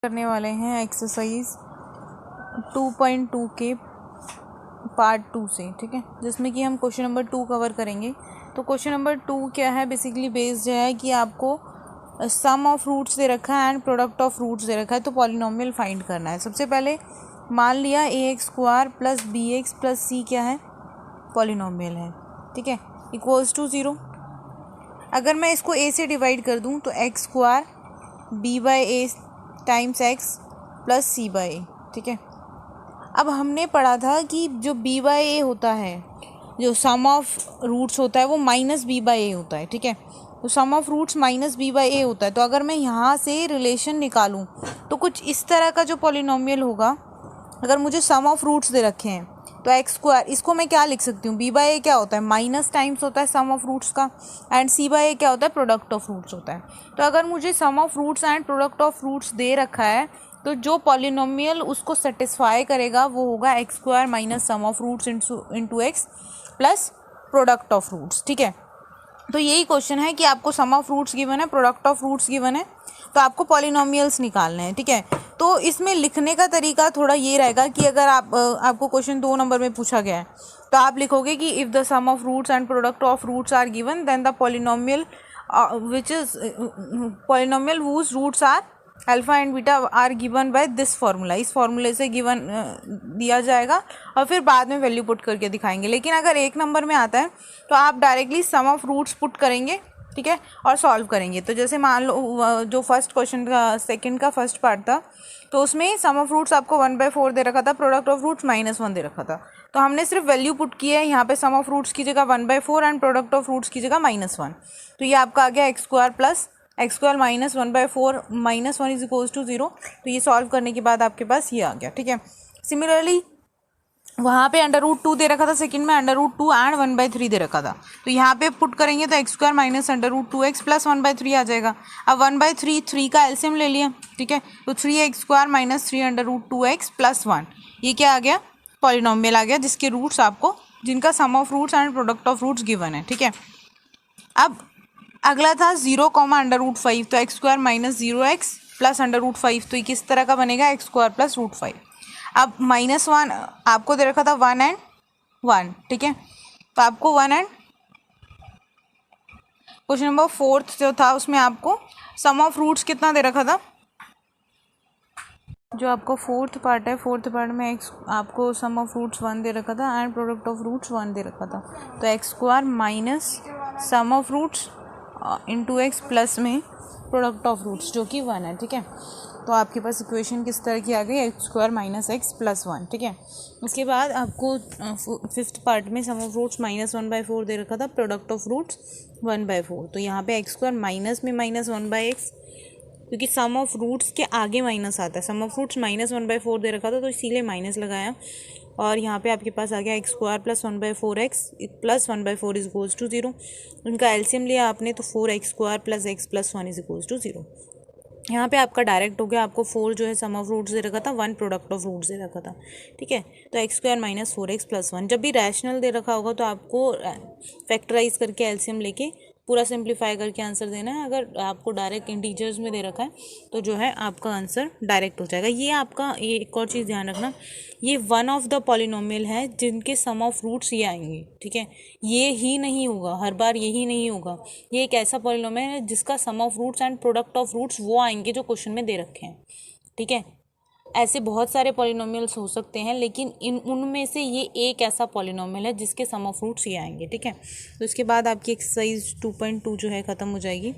करने वाले हैं एक्सरसाइज 2.2 के पार्ट 2 से, ठीक है, जिसमें कि हम क्वेश्चन नंबर 2 कवर करेंगे। तो क्वेश्चन नंबर 2 क्या है, बेसिकली बेस्ड है कि आपको सम ऑफ रूट्स दे रखा है एंड प्रोडक्ट ऑफ रूट्स दे रखा है, तो पॉलिनोमियल फाइंड करना है। सबसे पहले मान लिया ax² plus bx plus c क्या है, पॉलिनोमियल है, ठीक है, इक्वल्स टू 0। अगर मैं इसको a से डिवाइड कर दूं तो x² b/a times x plus c/a, ठीक है। अब हमने पढ़ा था कि जो b/a होता है, जो सम ऑफ रूट्स होता है वो माइनस b/a होता है, ठीक है। तो सम ऑफ रूट्स माइनस b/a होता है। तो अगर मैं यहाँ से रिलेशन निकालूं तो कुछ इस तरह का जो पॉलिनोमियल होगा, अगर मुझे सम ऑफ रूट्स दे रखे हैं तो x², इसको मैं क्या लिख सकती हूँ, b/a क्या होता है, माइनस टाइम्स होता है सम ऑफ रूट्स का, एंड c/a क्या होता है, प्रोडक्ट ऑफ रूट्स होता है। तो अगर मुझे sum of roots and product of roots दे रखा है तो जो पॉलिनोमियल उसको सेटिस्फाई करेगा वो होगा x² minus sum of roots into x plus product of roots, ठीक है। तो यही क्वेश्चन है कि आपको सम ऑफ रूट्स गिवन है, प्रोडक्ट ऑफ रूट्स गिवन है, तो आपको पॉलिनोमियल्स निकालने हैं, ठीक है। तो इसमें लिखने का तरीका थोड़ा ये रहेगा कि अगर आपको क्वेश्चन 2 नंबर में पूछा गया है तो आप लिखोगे कि if the sum of roots and product of roots are given then the polynomial which is polynomial whose roots are alpha and beta are given by this formula, इस फार्मूले से गिवन दिया जाएगा और फिर बाद में वैल्यू पुट करके दिखाएंगे। लेकिन अगर 1 नंबर में आता है तो आप directly sum of roots put करेंगे, ठीक है, और सॉल्व करेंगे। तो जैसे मान लो जो फर्स्ट क्वेश्चन का सेकंड का फर्स्ट पार्ट था तो उसमें सम ऑफ रूट्स आपको 1/4 दे रखा था, प्रोडक्ट ऑफ रूट्स -1 दे रखा था। तो हमने सिर्फ वैल्यू पुट की है यहाँ पे, सम ऑफ रूट्स की जगह 1/4 एंड प्रोडक्ट ऑफ रूट्स की जगह -1। तो ये आपका आ गया x² plus x² minus 1/4 -1 is equals to 0। तो ये सॉल्व करने के बाद आपके पास ये आ गया, ठीक है। सिमिलरली वहाँ पे √2 दे रखा था, सेकंड में √2 एंड 1/3 दे रखा था। तो यहाँ पे पुट करेंगे तो x² माइनस √2x प्लस 1/3 आ जाएगा। अब 1/3 3 का एलसीएम ले लिया, ठीक है, तो 3x² माइनस 3 √2x प्लस 1, ये क्या आ गया, पॉलिनोमियल आ गया जिसके रूट्स आपको, जिनका sum of roots and product of roots given है, ठीक है। अब अगला था 0, √5, तो x² माइनस 0x प्लस √5, तो ये किस तरह का बनेगा, x² प्लस √5। अब -1 आपको दे रखा था 1 एंड 1, ठीक है, तो आपको 1 एंड क्वेश्चन नंबर 4 जो था उसमें आपको सम ऑफ रूट्स कितना दे रखा था, जो आपको 4th पार्ट है, 4th पार्ट में आपको सम ऑफ रूट्स 1 दे रखा था एंड प्रोडक्ट ऑफ रूट्स 1 दे रखा था। तो x² minus sum of roots into x plus में प्रोडक्ट ऑफ रूट्स जो कि 1 है, ठीक है। तो आपके पास इक्वेशन किस तरह की आ गई, x² माइनस x प्लस 1, ठीक है। उसके बाद आपको 5th पार्ट में सम ऑफ रूट्स -1/4 दे रखा था, प्रोडक्ट ऑफ रूट्स 1/4। तो यहाँ पे x² माइनस में -1/x, क्योंकि सम ऑफ रूट्स के आगे माइनस आता है, सम ऑफ रूट्स -1/4 दे रखा था तो इसीलिए माइनस लगाया, और यहाँ पे आपके पास आ गया x² plus 1/4x plus 1/4 is equals to 0। उनका एलसीएम लिया आपने तो 4x² plus x plus 1 is equals to 0। यहाँ पे आपका डायरेक्ट हो गया, आपको 4 जो है सम ऑफ रूट्स दे रखा था, 1 प्रोडक्ट ऑफ रूट्स दे रखा था, ठीक है। तो x² माइनस 4x प्लस 1, जब भी रैशनल दे रखा होगा तो आपको फैक्टराइज करके एलसीएम लेके पूरा सिंप्लीफाई करके आंसर देना है। अगर आपको डायरेक्ट इंटीजर्स में दे रखा है तो जो है आपका आंसर डायरेक्ट हो जाएगा। ये आपका, ये एक और चीज़ ध्यान रखना, ये वन ऑफ द पॉलिनोमियल है जिनके सम ऑफ रूट्स ये आएंगे, ठीक है। ये ही नहीं होगा, हर बार यही नहीं होगा, ये एक ऐसा पॉलिनोमियल है जिसका sum of roots and product of roots वो आएंगे जो क्वेश्चन में दे रखे हैं, ठीक है। ऐसे बहुत सारे पॉलिनोमियल्स हो सकते हैं लेकिन उनमें से ये एक ऐसा पॉलिनोमियल है जिसके सम ऑफ रूट्स ये आएंगे, ठीक है। तो इसके बाद आपकी एक्सरसाइज 2.2 जो है ख़त्म हो जाएगी।